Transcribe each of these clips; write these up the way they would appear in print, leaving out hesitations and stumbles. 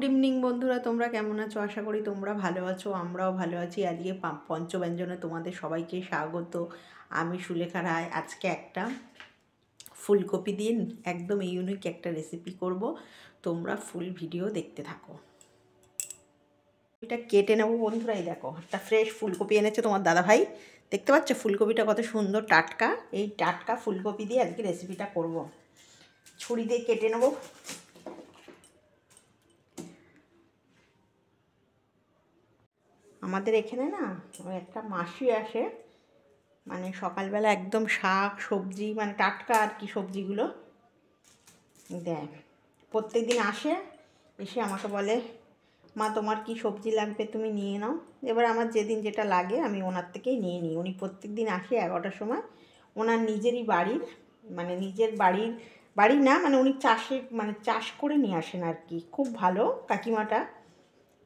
Evening বন্ধুরা, তোমরা কেমন আছো? আশা করি তোমরা ভালো আছো, আমরাও ভালো আছি। আজকে পঞ্চব্যঞ্জনে তোমাদের সবাইকে স্বাগত। আমি সুলেখা রায়। আজকে একটা ফুলকপি দিয়ে একদম ইউনিক একটা রেসিপি করব। তোমরা ফুল ভিডিও দেখতে থাকো। এটা কেটে নেবো বন্ধুরা। এই দেখো, একটা ফ্রেশ ফুলকপি এনেছে তোমার দাদা ভাই। দেখতে পাচ্ছ ফুলকপিটা কত সুন্দর টাটকা। এই টাটকা ফুলকপি দিয়ে আজকে রেসিপিটা করব। ছুরি দিয়ে কেটে নেবো। আমাদের এখানে না একটা মাসি আসে, মানে সকালবেলা একদম শাক সবজি, মানে টাটকা আর কি সবজিগুলো দেয়। প্রত্যেক দিন আসে, এসে আমাকে বলে, মা তোমার কি সবজি লাগবে তুমি নিয়ে নাও। এবার আমার যেদিন যেটা লাগে আমি ওনার থেকেই নিয়ে নিই। উনি প্রত্যেক দিন আসে 11টার সময়। ওনার নিজেরই বাড়ির, মানে নিজের বাড়ির না, মানে উনি চাষ করে নিয়ে আসেন আর কি। খুব ভালো কাকিমাটা।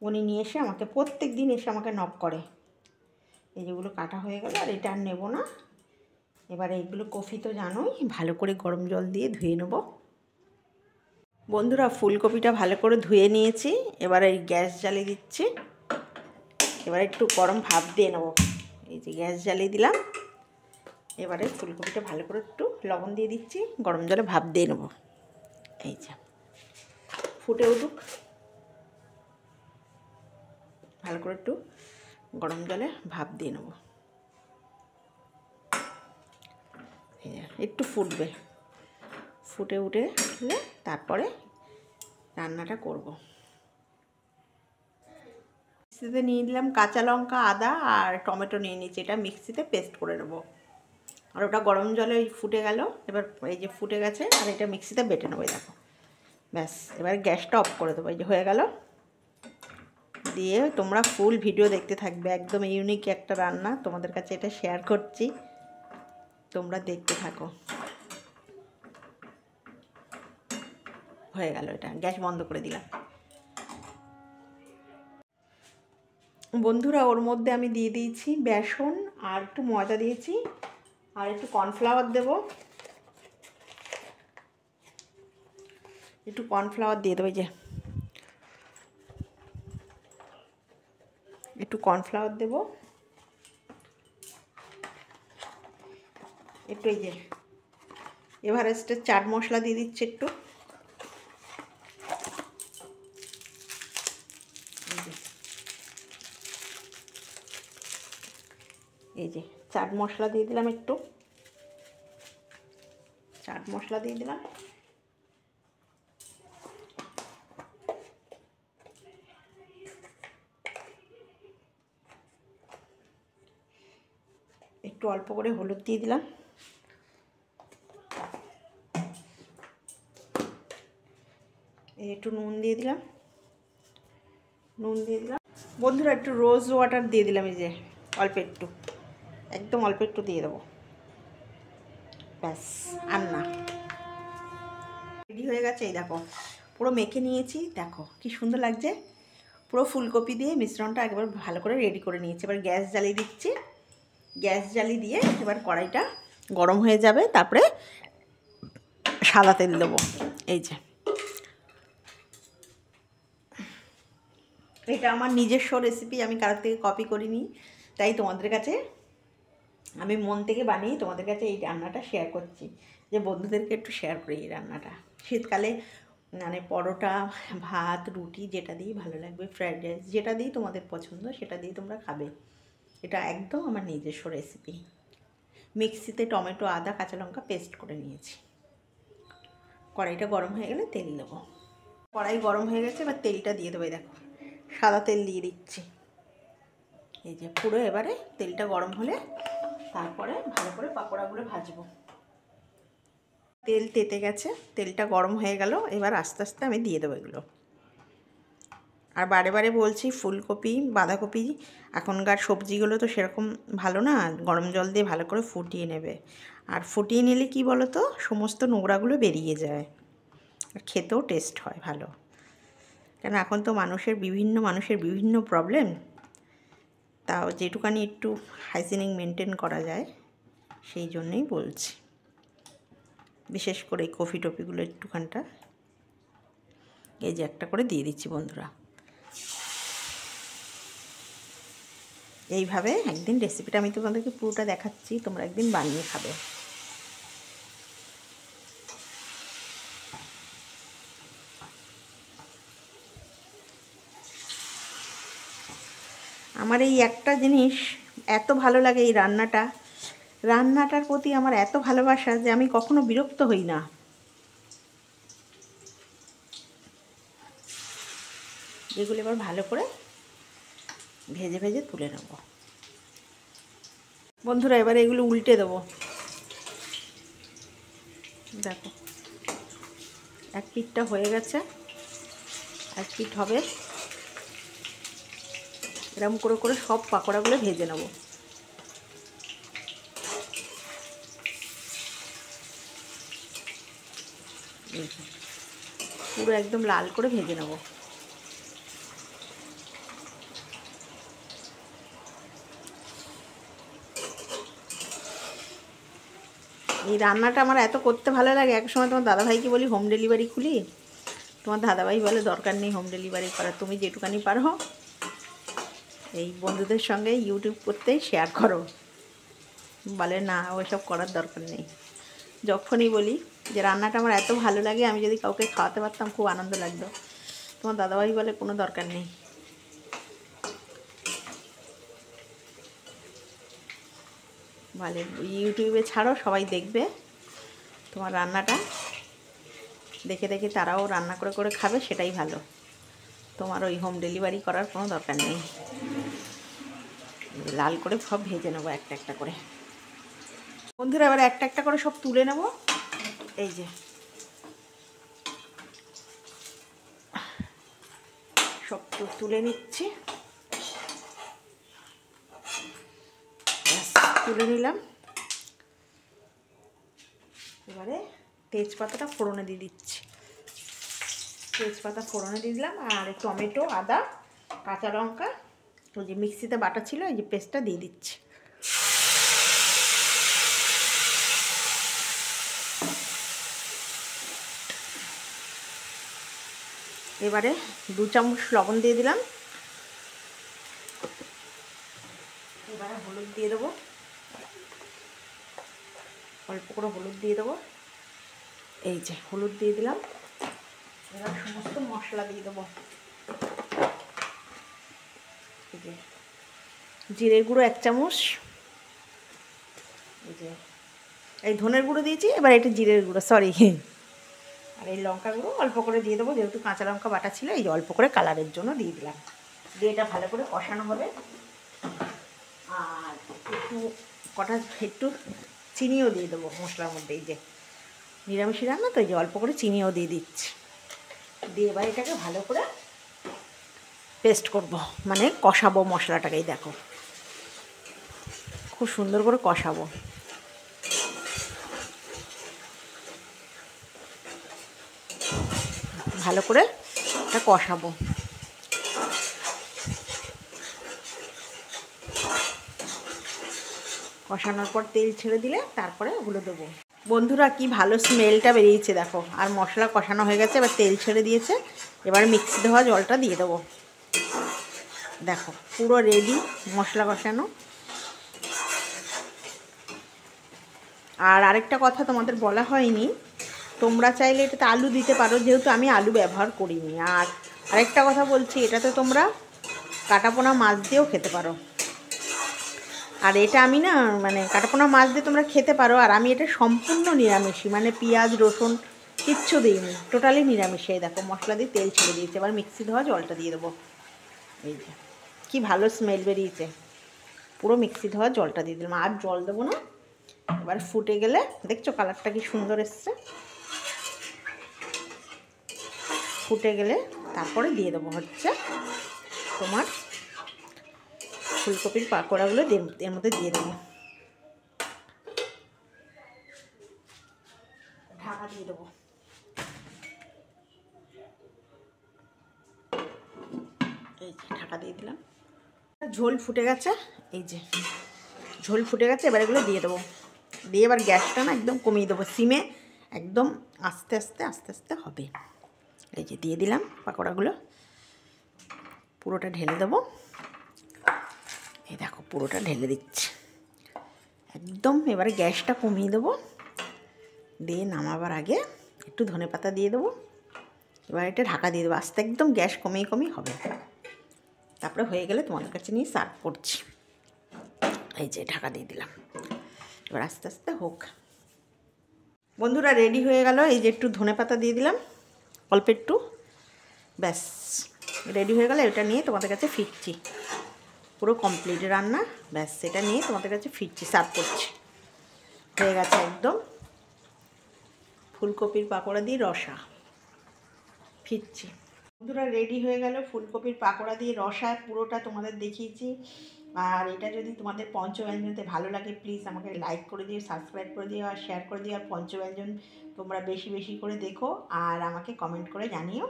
উনি নিয়ে এসে আমাকে প্রত্যেক দিন এসে আমাকে নক করে। এই যেগুলো কাটা হয়ে গেল, আর এটা আর নেবো না। এবার এইগুলো কফি তো জানোই, ভালো করে গরম জল দিয়ে ধুয়ে নেব বন্ধুরা। ফুলকপিটা ভালো করে ধুয়ে নিয়েছি। এবার এই গ্যাস জ্বালিয়ে দিচ্ছি। এবার একটু গরম ভাপ দিয়ে নেব। এই যে গ্যাস জ্বালিয়ে দিলাম। এবারে ফুলকপিটা ভালো করে একটু লবণ দিয়ে দিচ্ছি, গরম জলে ভাপ দিয়ে নেব। এই যে ফুটে উঠুক, ভালো করে একটু গরম জলে ভাপ দিয়ে নেব। একটু ফুটবে, ফুটে উঠে তারপরে রান্নাটা করব। মিক্সিতে নিয়ে নিলাম কাঁচা লঙ্কা, আদা আর টমেটো নিয়ে নিচ্ছি। এটা মিক্সিতে পেস্ট করে নেবো। আর ওটা গরম জলে ফুটে গেল। এবার এই যে ফুটে গেছে, আর এটা মিক্সিতে বেটে নেবো। দেখো, ব্যাস। এবার গ্যাসটা অফ করে দেবো। এই যে হয়ে গেল। দিয়ে তোমরা ফুল ভিডিও দেখতে থাকবে। একদম ইউনিক একটা রান্না, তোমাদের কাছে এটা শেয়ার করছি, তোমরা দেখতে থাকো। হয়ে গেল, এটা গ্যাস বন্ধ করে দিলাম বন্ধুরা। ওর মধ্যে আমি দিয়ে দিয়েছি বেসন, আর একটু ময়দা দিয়েছি, আর একটু কর্নফ্লাওয়ার দেবো। একটু কর্নফ্লাওয়ার দিয়ে দেবো। এই যে একটু কর্নফ্লাওয়ার দেবো, একটু এই যে এভারেস্টের চাট মশলা দিয়ে দিচ্ছি একটু। এই যে চাট মশলা দিয়ে দিলাম, একটু চাট মশলা দিয়ে দিলাম। একটু অল্প করে হলুদ দিয়ে দিলাম। একটু নুন দিয়ে দিলাম, বন্ধুরা একটু রোজ ওয়াটার দিয়ে দিলাম। এই যে অল্প একটু, একদম অল্প একটু দিয়ে দেবো, ব্যাস। আর না, রেডি হয়ে গেছে। এই দেখো, পুরো মেখে নিয়েছি। দেখো কি সুন্দর লাগছে। পুরো ফুলকপি দিয়ে মিশ্রণটা একবার ভালো করে রেডি করে নিয়েছি। এবার গ্যাস জ্বালিয়ে দিচ্ছি। গ্যাস জ্বালিয়ে দিয়ে এবার কড়াইটা গরম হয়ে যাবে, তারপরে সাদা তেল দেবো। এই যে এটা আমার নিজস্ব রেসিপি, আমি কারোর থেকে কপি করিনি, তাই তোমাদের কাছে আমি মন থেকে বানিয়ে তোমাদের কাছে এই রান্নাটা শেয়ার করছি, যে বন্ধুদেরকে একটু শেয়ার করি এই রান্নাটা। শীতকালে মানে পরোটা, ভাত, রুটি যেটা দিয়েই ভালো লাগবে, ফ্রাইড রাইস, যেটা দিয়েই তোমাদের পছন্দ সেটা দিয়ে তোমরা খাবে। এটা একদম আমার নিজস্ব রেসিপি। মিক্সিতে টমেটো, আদা, কাঁচা লঙ্কা পেস্ট করে নিয়েছি। কড়াইটা গরম হয়ে গেলে তেল দেবো। কড়াই গরম হয়ে গেছে, এবার তেলটা দিয়ে দেবো। দেখো সাদা তেল দিয়ে দিচ্ছি। এই যে পুরো এবারে তেলটা গরম হলে তারপরে ভালো করে পাকোড়াগুলো ভাজবো। তেল তেতে গেছে, তেলটা গরম হয়ে গেল। এবার আস্তে আস্তে আমি দিয়ে দেবো এগুলো। আর বারে বারে বলছি, ফুলকপি, বাঁধাকপি, এখনকার সবজিগুলো তো সেরকম ভালো না। গরম জল দিয়ে ভালো করে ফুটিয়ে নেবে। আর ফুটিয়ে নিলে কি বলো তো, সমস্ত নোংরাগুলো বেরিয়ে যায়, আর খেতেও টেস্ট হয় ভালো। কেন এখন তো মানুষের বিভিন্ন প্রবলেম, তাও যেটুকানি একটু হাইজিনিক মেনটেন করা যায় সেই জন্যই বলছি। বিশেষ করে এই কফি টফিগুলো একটুখানটা এই যে একটা করে দিয়ে দিচ্ছি বন্ধুরা। এইভাবে একদিন রেসিপিটা আমি তোমাদেরকে পুরোটা দেখাচ্ছি, তোমরা একদিন বানিয়ে খাবে। আমার এই একটা জিনিস এত ভালো লাগে, এই রান্নাটার প্রতি আমার এত ভালোবাসা যে আমি কখনো বিরক্ত হই না। এগুলো এবার ভালো করে ভেজে ভেজে তুলে নেব বন্ধুরা। এবারে এগুলো উল্টে দেবো। দেখো এক পিঠটা হয়ে গেছে, এক পিঠ হবে। এরকম করে করে সব পাকোড়াগুলো ভেজে নেব। পুরো একদম লাল করে ভেজে নেব। এই রান্নাটা আমার এত করতে ভালো লাগে, এক সময় তোমার দাদাভাইকে বলি হোম ডেলিভারি খুলি। তোমার দাদাভাই বলে দরকার নেই হোম ডেলিভারি করার, তুমি যেটুকানি পারো এই বন্ধুদের সঙ্গে ইউটিউব করতেই শেয়ার করো। বলে না ওইসব করার দরকার নেই। যখনই বলি যে রান্নাটা আমার এত ভালো লাগে, আমি যদি কাউকে খাওয়াতে পারতাম খুব আনন্দ লাগতো, তোমার দাদাভাই বলে কোনো দরকার নেই। বলে ইউটিউবে ছাড়ো, সবাই দেখবে তোমার রান্নাটা, দেখে দেখে তারাও রান্না করে করে খাবে, সেটাই ভালো। তোমার ওই হোম ডেলিভারি করার কোনো দরকার নেই। লাল করে সব ভেজে নেবো একটা একটা করে বন্ধুরা। এবার একটা একটা করে সব তুলে নেব। এই যে সব তুলে নিচ্ছি, তুলে নিলাম। এবারে তেজপাতাটা ফোড়নে দিয়ে দিচ্ছি। তেজপাতা ফোড়নে দিয়ে দিলাম, আর টমেটো, আদা, কাঁচা লঙ্কা, ওই যে মিক্সিতে বাটা ছিল এই যে পেস্টটা দিয়ে দিচ্ছি। এবারে 2 চামচ লবণ দিয়ে দিলাম। এবারে হলুদ দিয়ে দেবো, অল্প করে হলুদ দিয়ে দেবো। এই যে হলুদ দিয়ে দিলাম। এবার সমস্ত মশলা দিয়ে দেবো। এই যে জিরের গুঁড়ো 1 চামচ, এই যে এই ধনের গুঁড়ো দিয়েছি, এবার এটা জিরের গুঁড়ো, সরি। আর এই লঙ্কা গুঁড়ো অল্প করে দিয়ে দেবো, যেহেতু কাঁচা লঙ্কা বাটা ছিল, এই যে অল্প করে কালারের জন্য দিয়ে দিলাম। দিয়ে এটা ভালো করে কষানো হবে। আর একটু চিনিও দিয়ে দেবো মশলার মধ্যে। এই যে নিরামিষি রান্না তো, এই যে অল্প করে চিনিও দিয়ে দিচ্ছি। দিয়ে এবার এটাকে ভালো করে পেস্ট করব, মানে কষাবো মশলাটাকেই। দেখো খুব সুন্দর করে কষাবো। ভালো করে এটা কষাবো। কষানোর পর তেল ছেড়ে দিলে তারপরে ওগুলো দেবো। বন্ধুরা কি ভালো স্মেলটা বেরিয়েছে দেখো। আর মশলা কষানো হয়ে গেছে, এবার তেল ছেড়ে দিয়েছে। এবার মিক্সি ধোয়া জলটা দিয়ে দেবো। দেখো পুরো রেডি মশলা কষানো। আর আরেকটা কথা তোমাদের বলা হয়নি, তোমরা চাইলে এটাতে আলু দিতে পারো, যেহেতু আমি আলু ব্যবহার করিনি। আর আরেকটা কথা বলছি, এটাতে তোমরা কাটাপোনা মাছ দিয়েও খেতে পারো। আর এটা আমি না মানে কাটাপোনা মাছ দিয়ে তোমরা খেতে পারো। আর আমি এটা সম্পূর্ণ নিরামিষই, মানে পেঁয়াজ রসুন কিচ্ছু দিইনি, টোটালি নিরামিষই। দেখো মশলা দিয়ে তেল ছেড়ে দিয়েছে। এবার মিক্সি ধোয়া জলটা দিয়ে দেবো। এই যে কী ভালো স্মেল বেরিয়েছে। পুরো মিক্সি ধোয়া জলটা দিয়ে দিলাম, আর জল দেবো না। এবার ফুটে গেলে দেখছো কালারটা কি সুন্দর এসছে। ফুটে গেলে তারপরে দিয়ে দেবো হচ্ছে তোমার ফুলকপির পাকোড়াগুলো এর মধ্যে দিয়ে দেবো। ঢাকা দিয়ে দেবো। এই যে ঢাকা দিয়ে দিলাম। ঝোল ফুটে গেছে, এই যে ঝোল ফুটে গেছে। এবার এগুলো দিয়ে দেবো। দিয়ে এবার গ্যাসটা না একদম কমিয়ে দেবো, সিমে একদম আস্তে আস্তে আস্তে আস্তে হবে। এই যে দিয়ে দিলাম পাকোড়াগুলো, পুরোটা ঢেলে দেবো। এই দেখো পুরোটা ঢেলে দিচ্ছি একদম। এবারে গ্যাসটা কমিয়ে দেবো, দিয়ে নামাবার আগে একটু ধনেপাতা দিয়ে দেবো। এবার এটা ঢাকা দিয়ে দেবো আস্তে, একদম গ্যাস কমিয়ে কমিয়ে হবে। তারপরে হয়ে গেলে তোমাদের কাছে নিয়ে সার্ভ করছি। এই যে ঢাকা দিয়ে দিলাম, এবার আস্তে আস্তে হোক। বন্ধুরা রেডি হয়ে গেল। এই যে একটু ধনেপাতা দিয়ে দিলাম অল্প একটু, ব্যাস রেডি হয়ে গেলে এটা নিয়ে তোমাদের কাছে ফিরছি। পুরো কমপ্লিট রান্না, ব্যাস সেটা নিয়ে তোমাদের কাছে ফিরছি, সার্ভ করছি। হয়ে গেছে একদম ফুলকপির পাকোড়া দিয়ে রসা। ফিরছি বন্ধুরা, রেডি হয়ে গেল ফুলকপির পাকোড়া দিয়ে রসা, পুরোটা তোমাদের দেখিয়েছি। আর এটা যদি তোমাদের পঞ্চব্যঞ্জনতে ভালো লাগে প্লিজ আমাকে লাইক করে দিও, সাবস্ক্রাইব করে দিও আর শেয়ার করে দিও। আর পঞ্চব্যঞ্জন তোমরা বেশি বেশি করে দেখো আর আমাকে কমেন্ট করে জানিও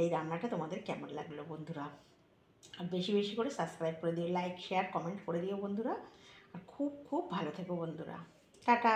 এই রান্নাটা তোমাদের কেমন লাগলো বন্ধুরা। আর বেশি বেশি করে সাবস্ক্রাইব করে দিও, লাইক শেয়ার কমেন্ট করে দিও বন্ধুরা। আর খুব খুব ভালো থেকো বন্ধুরা, টাটা।